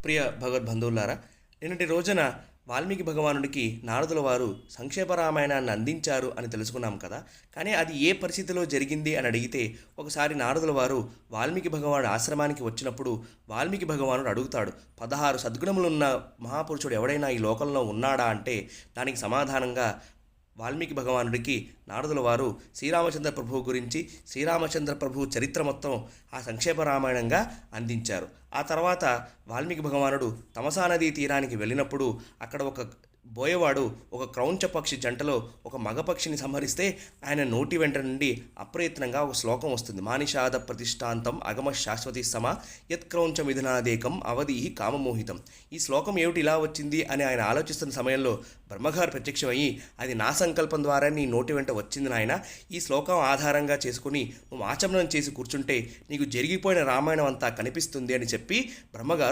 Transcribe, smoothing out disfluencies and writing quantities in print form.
ప్రియ భగవద్బంధువులారా, నిన్నటి రోజున వాల్మీకి భగవానుడికి నారదుల వారు సంక్షేప రామాయణాన్ని అందించారు అని తెలుసుకున్నాం కదా. కానీ అది ఏ పరిస్థితిలో జరిగింది అని అడిగితే, ఒకసారి నారదుల వారు వాల్మీకి భగవానుడు ఆశ్రమానికి వచ్చినప్పుడు వాల్మీకి భగవానుడు అడుగుతాడు, 16 సద్గుణములున్న మహాపురుషుడు ఎవడైనా ఈ లోకంలో ఉన్నాడా అంటే, దానికి సమాధానంగా వాల్మీకి భగవానుడికి నారదుల వారు శ్రీరామచంద్ర ప్రభువు గురించి, శ్రీరామచంద్ర ప్రభువు చరిత్ర మొత్తం ఆ సంక్షేప రామాయణంగా అందించారు. ఆ తర్వాత వాల్మీకి భగవానుడు తమసా నదీ తీరానికి వెళ్ళినప్పుడు అక్కడ ఒక బోయవాడు ఒక క్రౌంచ పక్షి జంటలో ఒక మగపక్షిని సంహరిస్తే ఆయన నోటి వెంట నుండి అప్రయత్నంగా ఒక శ్లోకం వస్తుంది. మానిషాద ప్రతిష్టాంతం అగమ శాశ్వతి సమ యత్క్రౌంచ మిథునాదేకం అవధి కామమోహితం. ఈ శ్లోకం ఏమిటి ఇలా వచ్చింది అని ఆయన ఆలోచిస్తున్న సమయంలో బ్రహ్మగారు ప్రత్యక్షమయ్యి, అది నా సంకల్పం ద్వారా నీ నోటి వెంట వచ్చింది నాయన, ఈ శ్లోకం ఆధారంగా చేసుకుని నువ్వు ఆచమనం చేసి కూర్చుంటే నీకు జరిగిపోయిన రామాయణం అంతా కనిపిస్తుంది అని చెప్పి బ్రహ్మగారు